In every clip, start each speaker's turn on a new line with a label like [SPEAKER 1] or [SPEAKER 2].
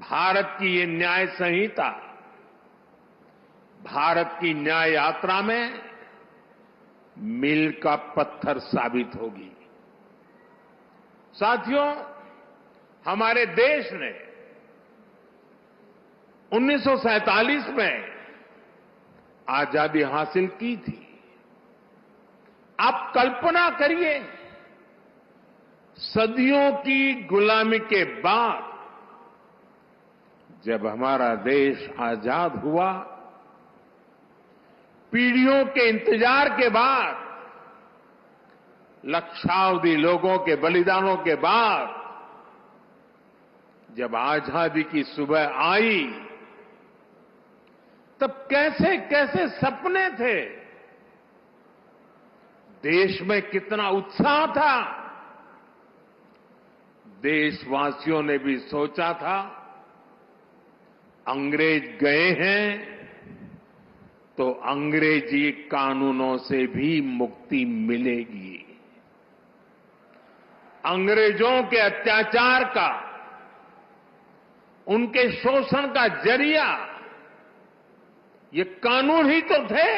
[SPEAKER 1] भारत की ये न्याय संहिता भारत की न्याय यात्रा में मील का पत्थर साबित होगी। साथियों, हमारे देश ने 1947 में आजादी हासिल की थी। आप कल्पना करिए, सदियों की गुलामी के बाद जब हमारा देश आजाद हुआ, पीढ़ियों के इंतजार के बाद, लक्षावधि लोगों के बलिदानों के बाद जब आजादी की सुबह आई, तब कैसे कैसे सपने थे, देश में कितना उत्साह था। देशवासियों ने भी सोचा था, अंग्रेज गए हैं तो अंग्रेजी कानूनों से भी मुक्ति मिलेगी। अंग्रेजों के अत्याचार का, उनके शोषण का जरिया ये कानून ही तो थे।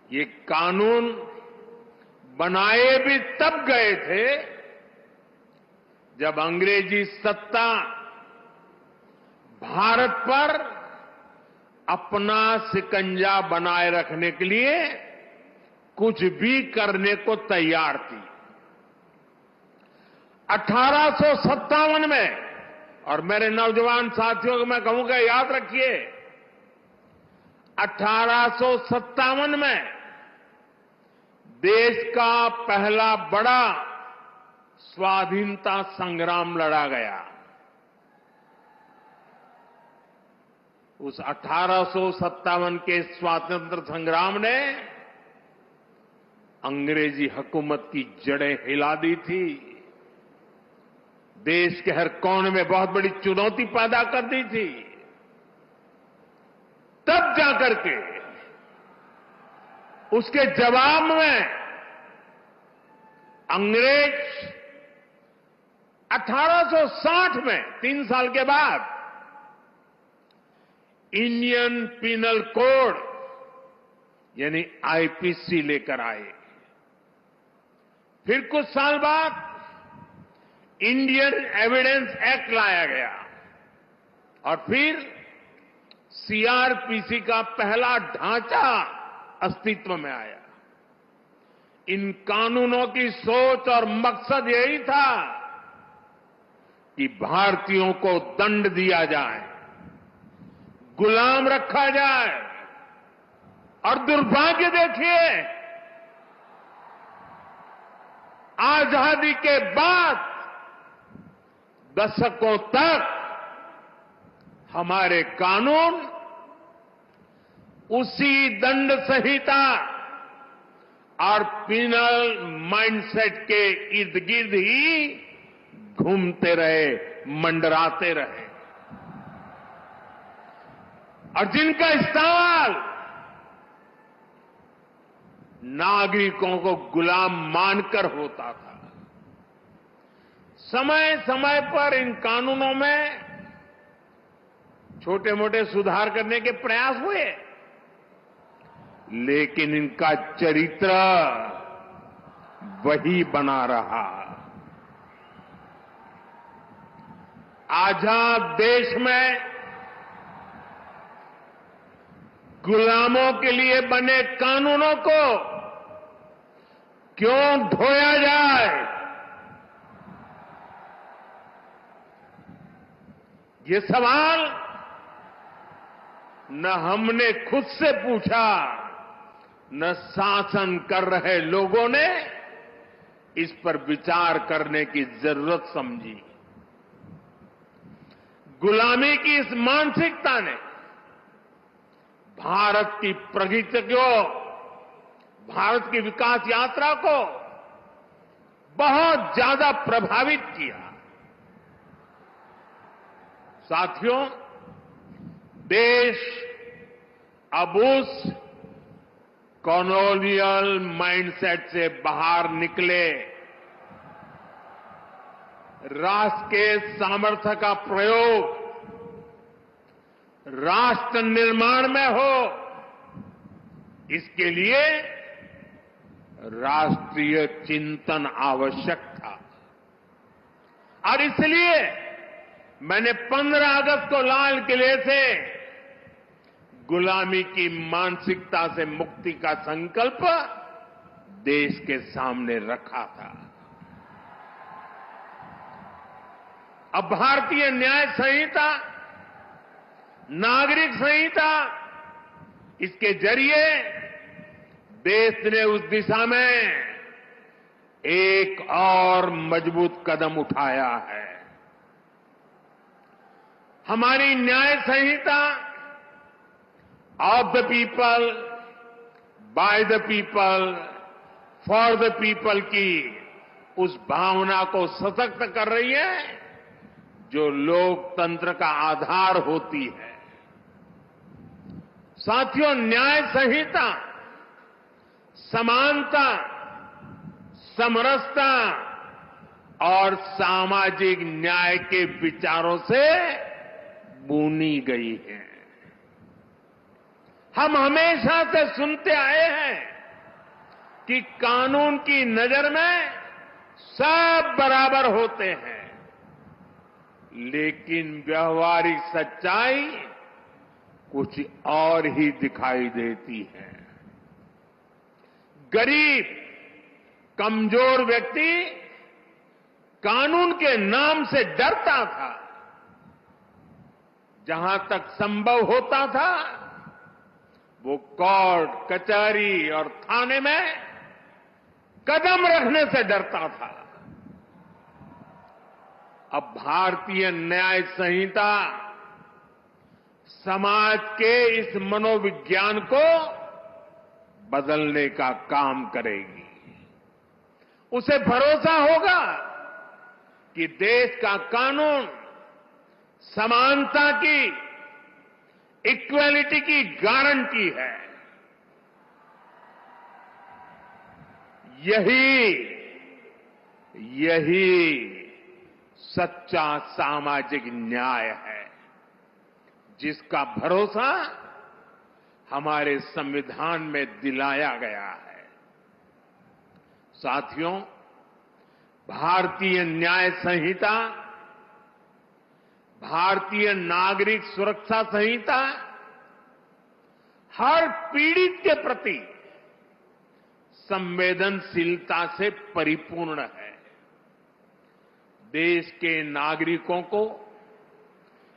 [SPEAKER 1] ये कानून बनाए भी तब गए थे जब अंग्रेजी सत्ता भारत पर अपना शिकंजा बनाए रखने के लिए कुछ भी करने को तैयार थी। 1857 में, और मेरे नौजवान साथियों को मैं कहूंगा याद रखिए, 1857 में देश का पहला बड़ा स्वाधीनता संग्राम लड़ा गया। उस 1857 के स्वातंत्र संग्राम ने अंग्रेजी हुकूमत की जड़ें हिला दी थी। देश के हर कोने में बहुत बड़ी चुनौती पैदा कर दी थी। तब जाकर के उसके जवाब में अंग्रेज 1860 में, 3 साल के बाद, इंडियन पिनल कोड यानी आईपीसी लेकर आए। फिर कुछ साल बाद इंडियन एविडेंस एक्ट लाया गया और फिर सीआरपीसी का पहला ढांचा अस्तित्व में आया। इन कानूनों की सोच और मकसद यही था कि भारतीयों को दंड दिया जाए, गुलाम रखा जाए। और दुर्भाग्य देखिए, आजादी के बाद दशकों तक हमारे कानून उसी दंड संहिता और पिनल माइंडसेट के इर्द गिर्द ही घूमते रहे, मंडराते रहे। और जिनका इस्तेमाल नागरिकों को गुलाम मानकर होता था। समय समय पर इन कानूनों में छोटे मोटे सुधार करने के प्रयास हुए, लेकिन इनका चरित्र वही बना रहा। आजाद देश में गुलामों के लिए बने कानूनों को क्यों ढोया जाए, ये सवाल न हमने खुद से पूछा, न शासन कर रहे लोगों ने इस पर विचार करने की जरूरत समझी। गुलामी की इस मानसिकता ने भारत की प्रगति को, भारत की विकास यात्रा को बहुत ज्यादा प्रभावित किया। साथियों, देश अब उस कॉलोनियल माइंडसेट से बाहर निकले, राष्ट्र के सामर्थ्य का प्रयोग राष्ट्र निर्माण में हो, इसके लिए राष्ट्रीय चिंतन आवश्यक था। और इसलिए मैंने 15 अगस्त को लाल किले से गुलामी की मानसिकता से मुक्ति का संकल्प देश के सामने रखा था। अब भारतीय न्याय संहिता, नागरिक संहिता, इसके जरिए देश ने उस दिशा में एक और मजबूत कदम उठाया है। हमारी न्याय संहिता of the people, by the people, for the people की उस भावना को सशक्त कर रही है जो लोकतंत्र का आधार होती है। साथियों, न्याय संहिता समानता, समरसता और सामाजिक न्याय के विचारों से बुनी गई है। हम हमेशा से सुनते आए हैं कि कानून की नजर में सब बराबर होते हैं, लेकिन व्यवहारिक सच्चाई कुछ और ही दिखाई देती है। गरीब, कमजोर व्यक्ति कानून के नाम से डरता था। जहां तक संभव होता था वो कोर्ट, कचहरी और थाने में कदम रखने से डरता था। अब भारतीय न्याय संहिता समाज के इस मनोविज्ञान को बदलने का काम करेगी। उसे भरोसा होगा कि देश का कानून समानता की, इक्वालिटी की गारंटी है। यही सच्चा सामाजिक न्याय है, जिसका भरोसा हमारे संविधान में दिलाया गया है। साथियों, भारतीय न्याय संहिता, भारतीय नागरिक सुरक्षा संहिता हर पीड़ित के प्रति संवेदनशीलता से परिपूर्ण है। देश के नागरिकों को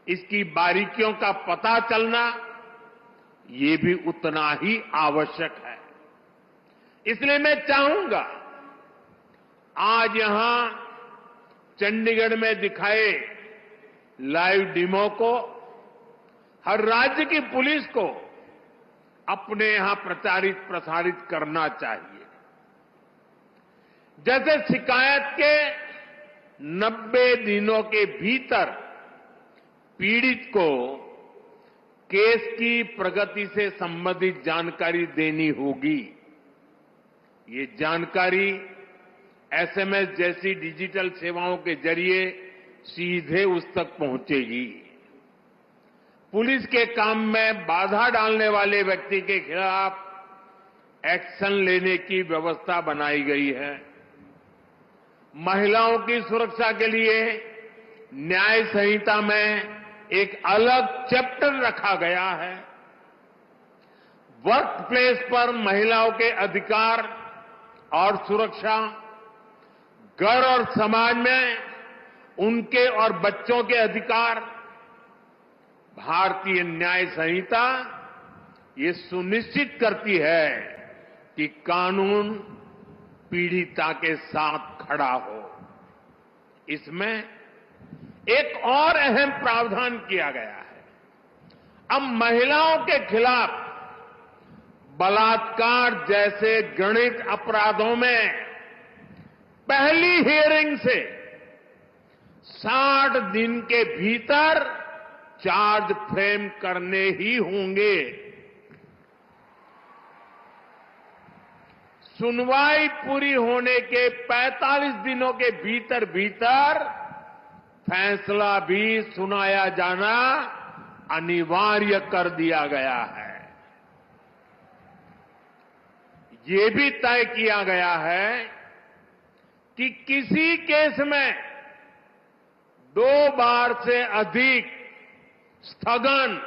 [SPEAKER 1] इसकी बारीकियों का पता चलना, ये भी उतना ही आवश्यक है। इसलिए मैं चाहूंगा आज यहां चंडीगढ़ में दिखाए लाइव डेमो को हर राज्य की पुलिस को अपने यहां प्रसारित करना चाहिए। जैसे शिकायत के 90 दिनों के भीतर पीड़ित को केस की प्रगति से संबंधित जानकारी देनी होगी। ये जानकारी एसएमएस जैसी डिजिटल सेवाओं के जरिए सीधे उस तक पहुंचेगी। पुलिस के काम में बाधा डालने वाले व्यक्ति के खिलाफ एक्शन लेने की व्यवस्था बनाई गई है। महिलाओं की सुरक्षा के लिए न्याय संहिता में एक अलग चैप्टर रखा गया है। वर्क प्लेस पर महिलाओं के अधिकार और सुरक्षा, घर और समाज में उनके और बच्चों के अधिकार, भारतीय न्याय संहिता ये सुनिश्चित करती है कि कानून पीड़िता के साथ खड़ा हो। इसमें एक और अहम प्रावधान किया गया है। अब महिलाओं के खिलाफ बलात्कार जैसे घृणित अपराधों में पहली हियरिंग से 60 दिन के भीतर चार्ज फ्रेम करने ही होंगे। सुनवाई पूरी होने के 45 दिनों के भीतर फैसला भी सुनाया जाना अनिवार्य कर दिया गया है। ये भी तय किया गया है कि किसी केस में 2 बार से अधिक स्थगन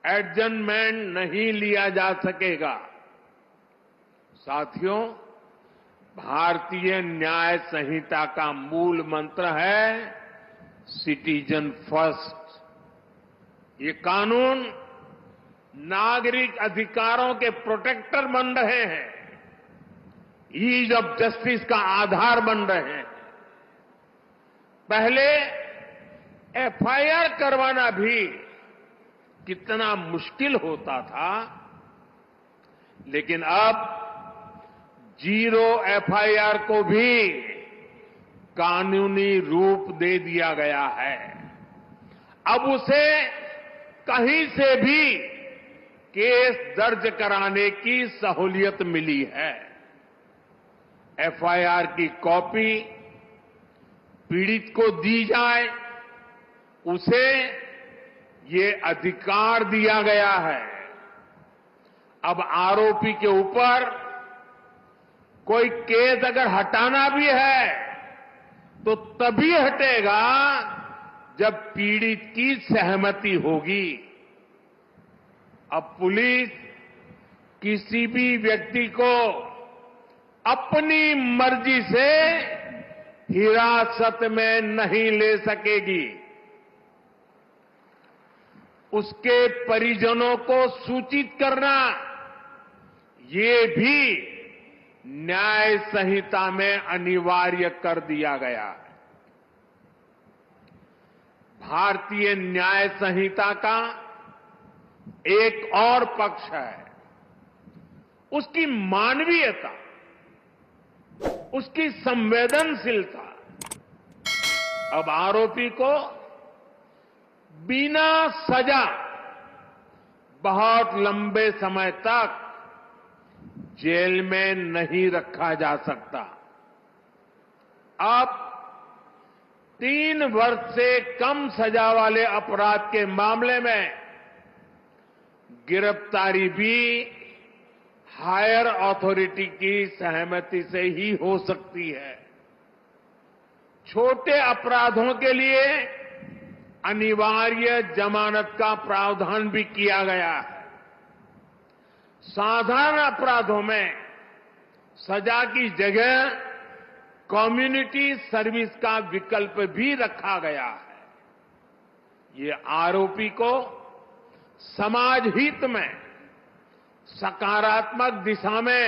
[SPEAKER 1] एडजर्नमेंट नहीं लिया जा सकेगा। साथियों, भारतीय न्याय संहिता का मूल मंत्र है सिटीजन फर्स्ट। ये कानून नागरिक अधिकारों के प्रोटेक्टर बन रहे हैं, ईज ऑफ जस्टिस का आधार बन रहे हैं। पहले एफआईआर करवाना भी कितना मुश्किल होता था, लेकिन अब जीरो एफआईआर को भी कानूनी रूप दे दिया गया है। अब उसे कहीं से भी केस दर्ज कराने की सहूलियत मिली है। एफआईआर की कॉपी पीड़ित को दी जाए, उसे ये अधिकार दिया गया है। अब आरोपी के ऊपर कोई केस अगर हटाना भी है तो तभी हटेगा जब पीड़ित की सहमति होगी। अब पुलिस किसी भी व्यक्ति को अपनी मर्जी से हिरासत में नहीं ले सकेगी। उसके परिजनों को सूचित करना, ये भी न्याय संहिता में अनिवार्य कर दिया गया है। भारतीय न्याय संहिता का एक और पक्ष है उसकी मानवीयता, उसकी संवेदनशीलता। अब आरोपी को बिना सजा बहुत लंबे समय तक जेल में नहीं रखा जा सकता। अब 3 वर्ष से कम सजा वाले अपराध के मामले में गिरफ्तारी भी हायर अथॉरिटी की सहमति से ही हो सकती है। छोटे अपराधों के लिए अनिवार्य जमानत का प्रावधान भी किया गया है। साधारण अपराधों में सजा की जगह कम्युनिटी सर्विस का विकल्प भी रखा गया है। ये आरोपी को समाज हित में सकारात्मक दिशा में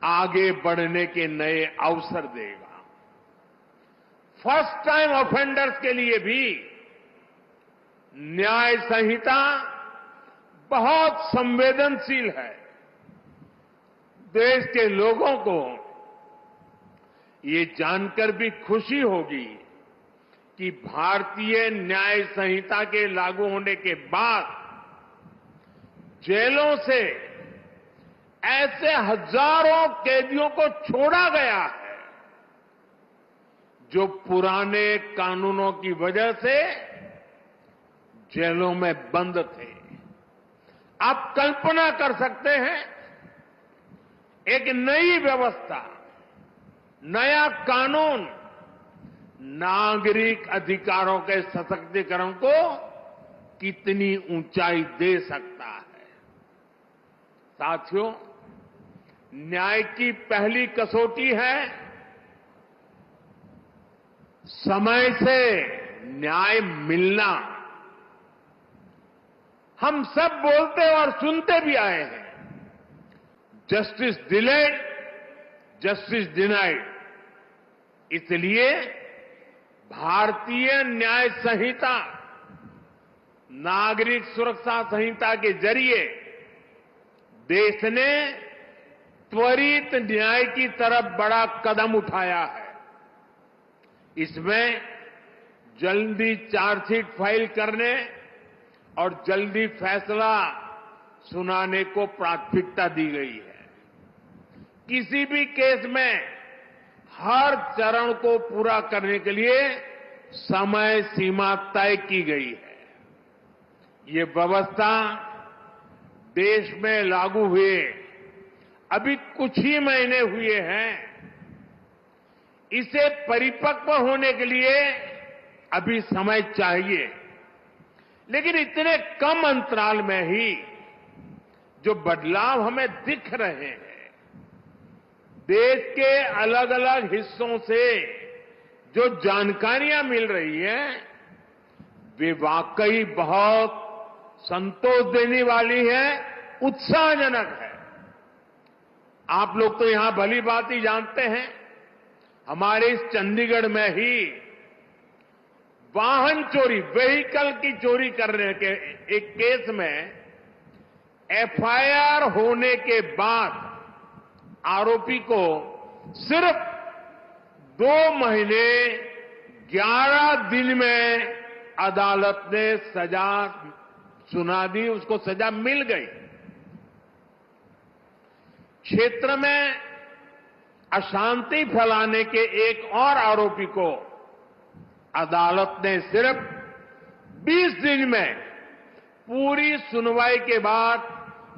[SPEAKER 1] आगे बढ़ने के नए अवसर देगा। फर्स्ट टाइम ऑफेंडर्स के लिए भी न्याय संहिता बहुत संवेदनशील है। देश के लोगों को ये जानकर भी खुशी होगी कि भारतीय न्याय संहिता के लागू होने के बाद जेलों से ऐसे हजारों कैदियों को छोड़ा गया है जो पुराने कानूनों की वजह से जेलों में बंद थे। आप कल्पना कर सकते हैं, एक नई व्यवस्था, नया कानून नागरिक अधिकारों के सशक्तिकरण को कितनी ऊंचाई दे सकता है। साथियों, न्याय की पहली कसौटी है समय से न्याय मिलना। हम सब बोलते और सुनते भी आए हैं, जस्टिस डिलेड, जस्टिस डिनाइड। इसलिए भारतीय न्याय संहिता, नागरिक सुरक्षा संहिता के जरिए देश ने त्वरित न्याय की तरफ बड़ा कदम उठाया है। इसमें जल्दी चार्जशीट फाइल करने और जल्दी फैसला सुनाने को प्राथमिकता दी गई है। किसी भी केस में हर चरण को पूरा करने के लिए समय सीमा तय की गई है। ये व्यवस्था देश में लागू हुए अभी कुछ ही महीने हुए हैं। इसे परिपक्व होने के लिए अभी समय चाहिए, लेकिन इतने कम अंतराल में ही जो बदलाव हमें दिख रहे हैं, देश के अलग अलग हिस्सों से जो जानकारियां मिल रही हैं, वे वाकई बहुत संतोष देने वाली है, उत्साहजनक है। आप लोग तो यहां भली बात ही जानते हैं, हमारे इस चंडीगढ़ में ही वाहन चोरी, व्हीकल की चोरी करने के एक केस में एफआईआर होने के बाद आरोपी को सिर्फ 2 महीने 11 दिन में अदालत ने सजा सुना दी, उसको सजा मिल गई। क्षेत्र में अशांति फैलाने के एक और आरोपी को अदालत ने सिर्फ 20 दिन में पूरी सुनवाई के बाद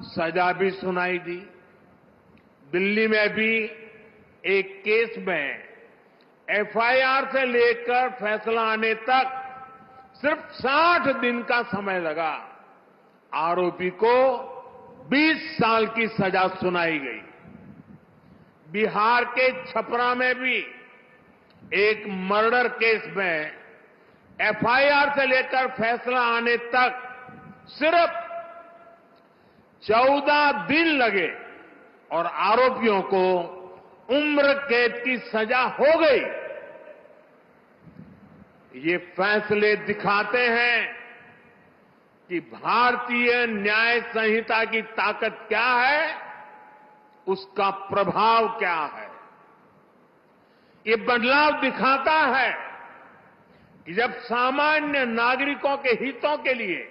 [SPEAKER 1] सजा भी सुनाई दी। दिल्ली में भी एक केस में एफआईआर से लेकर फैसला आने तक सिर्फ 60 दिन का समय लगा। आरोपी को 20 साल की सजा सुनाई गई। बिहार के छपरा में भी एक मर्डर केस में एफआईआर से लेकर फैसला आने तक सिर्फ 14 दिन लगे और आरोपियों को उम्र कैद की सजा हो गई। ये फैसले दिखाते हैं कि भारतीय न्याय संहिता की ताकत क्या है, उसका प्रभाव क्या है। ये बदलाव दिखाता है कि जब सामान्य नागरिकों के हितों के लिए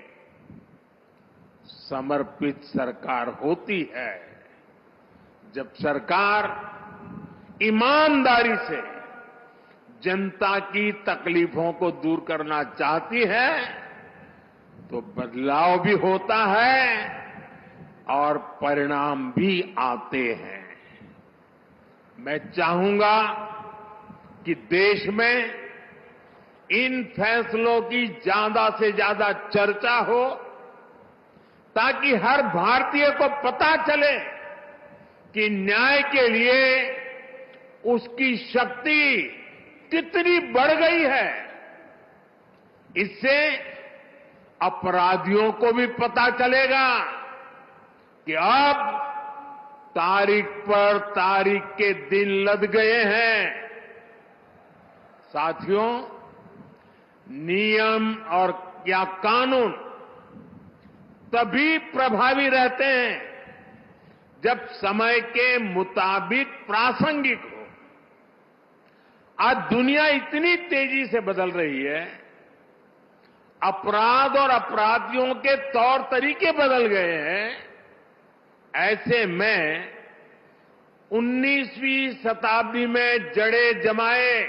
[SPEAKER 1] समर्पित सरकार होती है, जब सरकार ईमानदारी से जनता की तकलीफों को दूर करना चाहती है, तो बदलाव भी होता है और परिणाम भी आते हैं। मैं चाहूंगा कि देश में इन फैसलों की ज्यादा से ज्यादा चर्चा हो, ताकि हर भारतीय को पता चले कि न्याय के लिए उसकी शक्ति कितनी बढ़ गई है। इससे अपराधियों को भी पता चलेगा कि अब तारीख पर तारीख के दिन लद गए हैं। साथियों, नियम और या कानून तभी प्रभावी रहते हैं जब समय के मुताबिक प्रासंगिक हो। आज दुनिया इतनी तेजी से बदल रही है, अपराध और अपराधियों के तौर तरीके बदल गए हैं। ऐसे में 19वीं शताब्दी में जड़े जमाए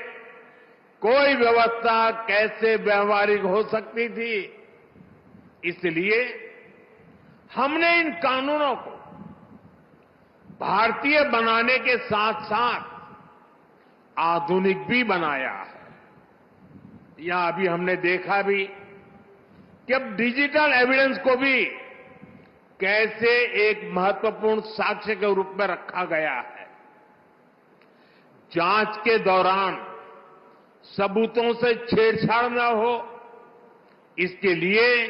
[SPEAKER 1] कोई व्यवस्था कैसे व्यवहारिक हो सकती थी। इसलिए हमने इन कानूनों को भारतीय बनाने के साथ साथ आधुनिक भी बनाया है। यहां अभी हमने देखा भी कि अब डिजिटल एविडेंस को भी कैसे एक महत्वपूर्ण साक्ष्य के रूप में रखा गया है। जांच के दौरान सबूतों से छेड़छाड़ न हो, इसके लिए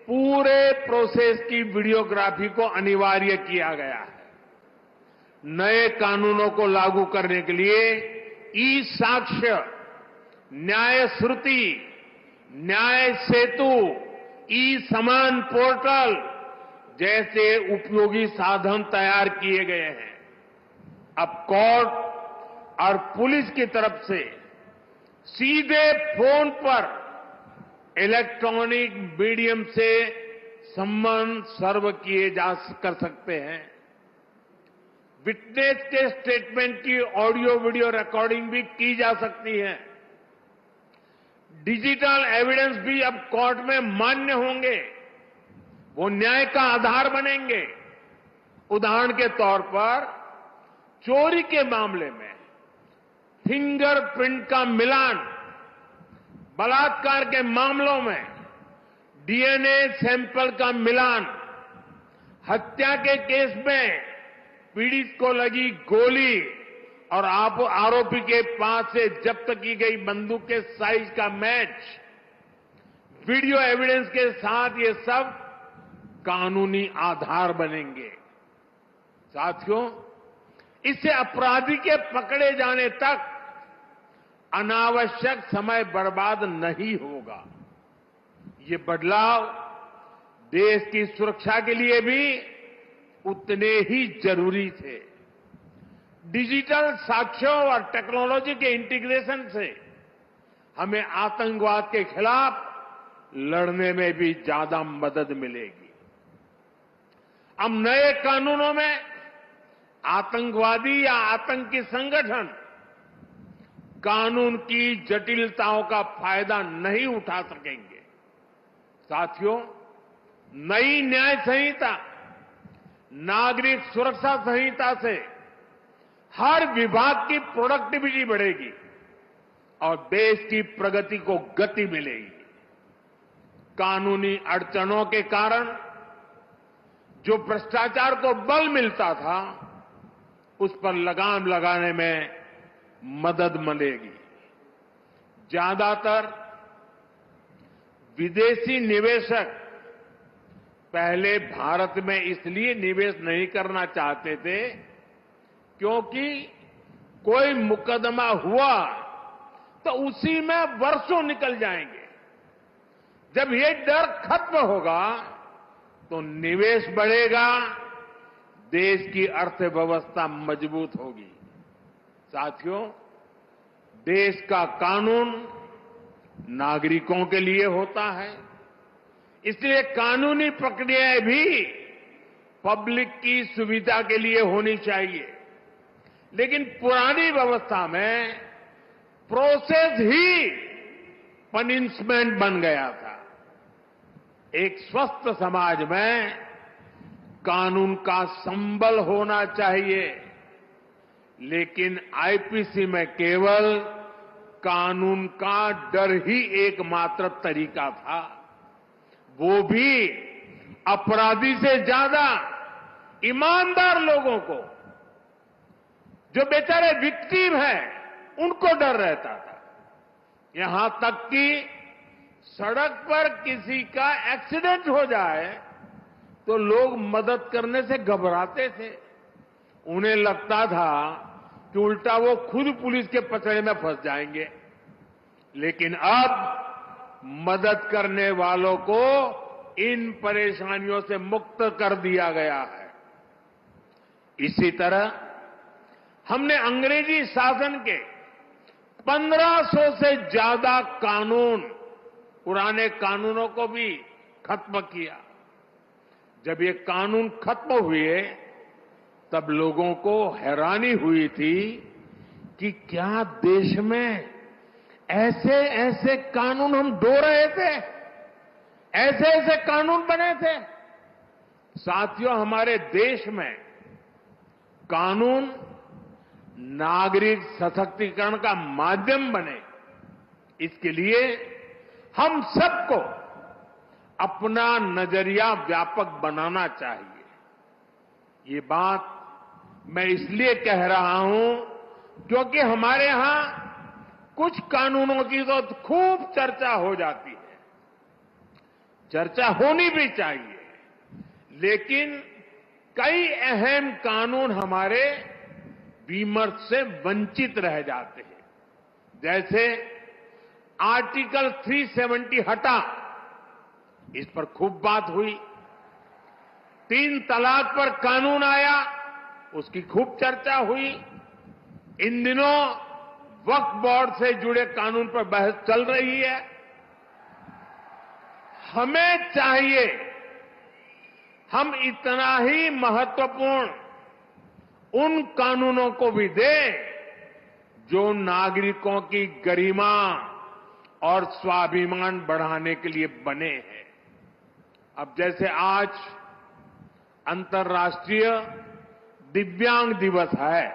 [SPEAKER 1] पूरे प्रोसेस की वीडियोग्राफी को अनिवार्य किया गया है। नए कानूनों को लागू करने के लिए ई साक्ष्य, न्याय श्रुति, न्याय सेतु, ई समान पोर्टल जैसे उपयोगी साधन तैयार किए गए हैं। अब कोर्ट और पुलिस की तरफ से सीधे फोन पर इलेक्ट्रॉनिक मीडियम से सम्मन सर्व किए जा कर सकते हैं। विटनेस के स्टेटमेंट की ऑडियो वीडियो रिकॉर्डिंग भी की जा सकती है। डिजिटल एविडेंस भी अब कोर्ट में मान्य होंगे, वो न्याय का आधार बनेंगे। उदाहरण के तौर पर चोरी के मामले में फिंगरप्रिंट का मिलान, बलात्कार के मामलों में डीएनए सैंपल का मिलान, हत्या के केस में पीड़ित को लगी गोली और आरोपी के पास से जब्त की गई बंदूक के साइज का मैच, वीडियो एविडेंस के साथ ये सब कानूनी आधार बनेंगे। साथियों, इससे अपराधी के पकड़े जाने तक अनावश्यक समय बर्बाद नहीं होगा। ये बदलाव देश की सुरक्षा के लिए भी उतने ही जरूरी थे। डिजिटल साक्ष्यों और टेक्नोलॉजी के इंटीग्रेशन से हमें आतंकवाद के खिलाफ लड़ने में भी ज्यादा मदद मिलेगी। अब नए कानूनों में आतंकवादी या आतंकी संगठन कानून की जटिलताओं का फायदा नहीं उठा सकेंगे। साथियों, नई न्याय संहिता, नागरिक सुरक्षा संहिता से हर विभाग की प्रोडक्टिविटी बढ़ेगी और देश की प्रगति को गति मिलेगी। कानूनी अड़चनों के कारण जो भ्रष्टाचार को बल मिलता था, उस पर लगाम लगाने में मदद मिलेगी। ज्यादातर विदेशी निवेशक पहले भारत में इसलिए निवेश नहीं करना चाहते थे क्योंकि कोई मुकदमा हुआ तो उसी में वर्षों निकल जाएंगे। जब ये डर खत्म होगा तो निवेश बढ़ेगा, देश की अर्थव्यवस्था मजबूत होगी। साथियों, देश का कानून नागरिकों के लिए होता है, इसलिए कानूनी प्रक्रियाएं भी पब्लिक की सुविधा के लिए होनी चाहिए। लेकिन पुरानी व्यवस्था में प्रोसेस ही पनिशमेंट बन गया था। एक स्वस्थ समाज में कानून का संबल होना चाहिए, लेकिन आईपीसी में केवल कानून का डर ही एकमात्र तरीका था, वो भी अपराधी से ज्यादा ईमानदार लोगों को, जो बेचारे विक्टिम हैं, उनको डर रहता था। यहां तक कि सड़क पर किसी का एक्सीडेंट हो जाए तो लोग मदद करने से घबराते थे। उन्हें लगता था कि उल्टा वो खुद पुलिस के पचड़े में फंस जाएंगे। लेकिन अब मदद करने वालों को इन परेशानियों से मुक्त कर दिया गया है। इसी तरह हमने अंग्रेजी शासन के 1500 से ज्यादा कानून, पुराने कानूनों को भी खत्म किया। जब ये कानून खत्म हुए तब लोगों को हैरानी हुई थी कि क्या देश में ऐसे ऐसे कानून हम ढो रहे थे, ऐसे ऐसे कानून बने थे। साथियों, हमारे देश में कानून नागरिक सशक्तिकरण का माध्यम बने, इसके लिए हम सबको अपना नजरिया व्यापक बनाना चाहिए। ये बात मैं इसलिए कह रहा हूं क्योंकि हमारे यहां कुछ कानूनों की तो खूब चर्चा हो जाती है, चर्चा होनी भी चाहिए, लेकिन कई अहम कानून हमारे विमर्श से वंचित रह जाते हैं। जैसे आर्टिकल 370 हटा, इस पर खूब बात हुई। 3 तलाक पर कानून आया, उसकी खूब चर्चा हुई। इन दिनों वक्फ बोर्ड से जुड़े कानून पर बहस चल रही है। हमें चाहिए हम इतना ही महत्वपूर्ण उन कानूनों को भी दें जो नागरिकों की गरिमा और स्वाभिमान बढ़ाने के लिए बने हैं। अब जैसे आज अंतर्राष्ट्रीय दिव्यांग दिवस है,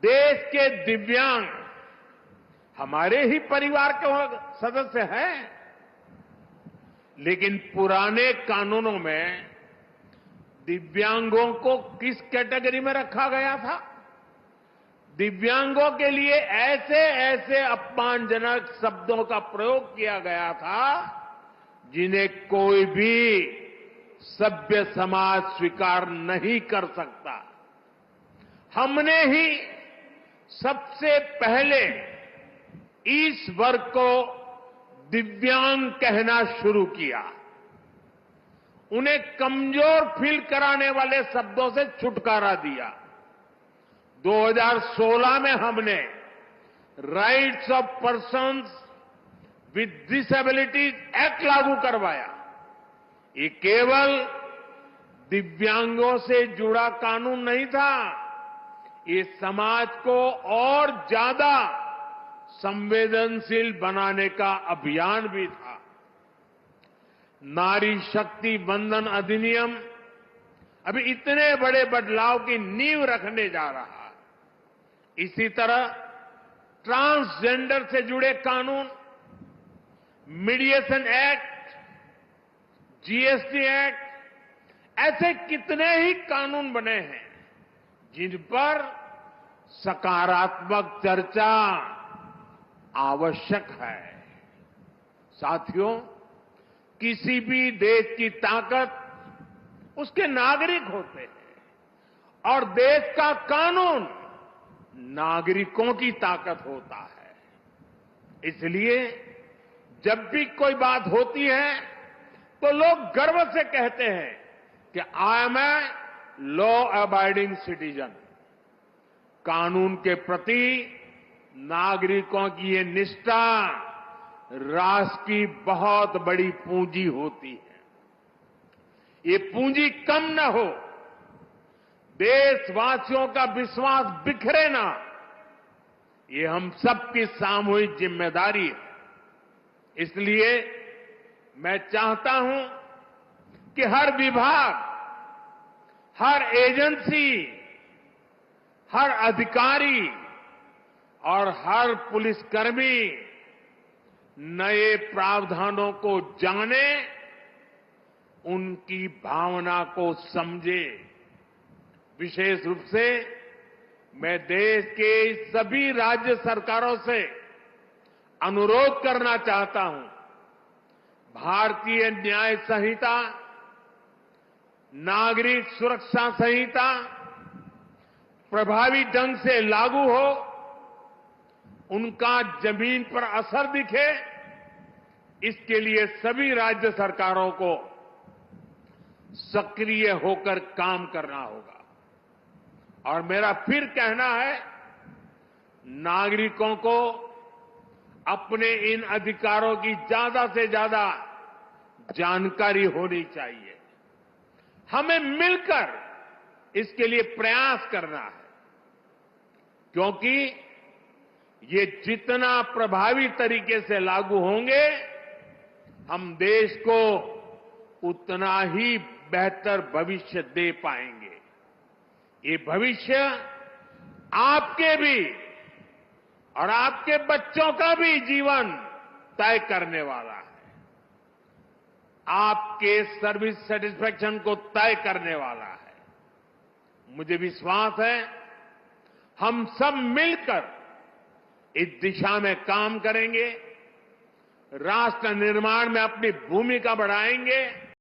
[SPEAKER 1] देश के दिव्यांग हमारे ही परिवार के सदस्य हैं, लेकिन पुराने कानूनों में दिव्यांगों को किस कैटेगरी में रखा गया था? दिव्यांगों के लिए ऐसे ऐसे अपमानजनक शब्दों का प्रयोग किया गया था जिन्हें कोई भी सभ्य समाज स्वीकार नहीं कर सकता। हमने ही सबसे पहले इस वर्ग को दिव्यांग कहना शुरू किया। उन्हें कमजोर फील कराने वाले शब्दों से छुटकारा दिया। 2016 में हमने rights of persons with disabilities act लागू करवाया। ये केवल दिव्यांगों से जुड़ा कानून नहीं था, ये समाज को और ज्यादा संवेदनशील बनाने का अभियान भी था। नारी शक्ति वंदन अधिनियम अभी इतने बड़े बदलाव की नींव रखने जा रहा है। इसी तरह ट्रांसजेंडर से जुड़े कानून, मीडिएशन एक्ट, जीएसटी एक्ट, ऐसे कितने ही कानून बने हैं जिन पर सकारात्मक चर्चा आवश्यक है। साथियों, किसी भी देश की ताकत उसके नागरिक होते हैं और देश का कानून नागरिकों की ताकत होता है। इसलिए जब भी कोई बात होती है तो लोग गर्व से कहते हैं कि I am a law abiding citizen. कानून के प्रति नागरिकों की ये निष्ठा राष्ट्र की बहुत बड़ी पूंजी होती है। ये पूंजी कम न हो, देशवासियों का विश्वास बिखरे ना, ये हम सबकी सामूहिक जिम्मेदारी है। इसलिए मैं चाहता हूं कि हर विभाग, हर एजेंसी, हर अधिकारी और हर पुलिसकर्मी नए प्रावधानों को जाने, उनकी भावना को समझे। विशेष रूप से मैं देश के सभी राज्य सरकारों से अनुरोध करना चाहता हूं, भारतीय न्याय संहिता, नागरिक सुरक्षा संहिता प्रभावी ढंग से लागू हो, उनका जमीन पर असर दिखे, इसके लिए सभी राज्य सरकारों को सक्रिय होकर काम करना होगा। और मेरा फिर कहना है, नागरिकों को अपने इन अधिकारों की ज्यादा से ज्यादा जानकारी होनी चाहिए। हमें मिलकर इसके लिए प्रयास करना है, क्योंकि ये जितना प्रभावी तरीके से लागू होंगे, हम देश को उतना ही बेहतर भविष्य दे पाएंगे। ये भविष्य आपके भी और आपके बच्चों का भी जीवन तय करने वाला है, आपके सर्विस सेटिस्फैक्शन को तय करने वाला है। मुझे विश्वास है हम सब मिलकर इस दिशा में काम करेंगे, राष्ट्र निर्माण में अपनी भूमिका बढ़ाएंगे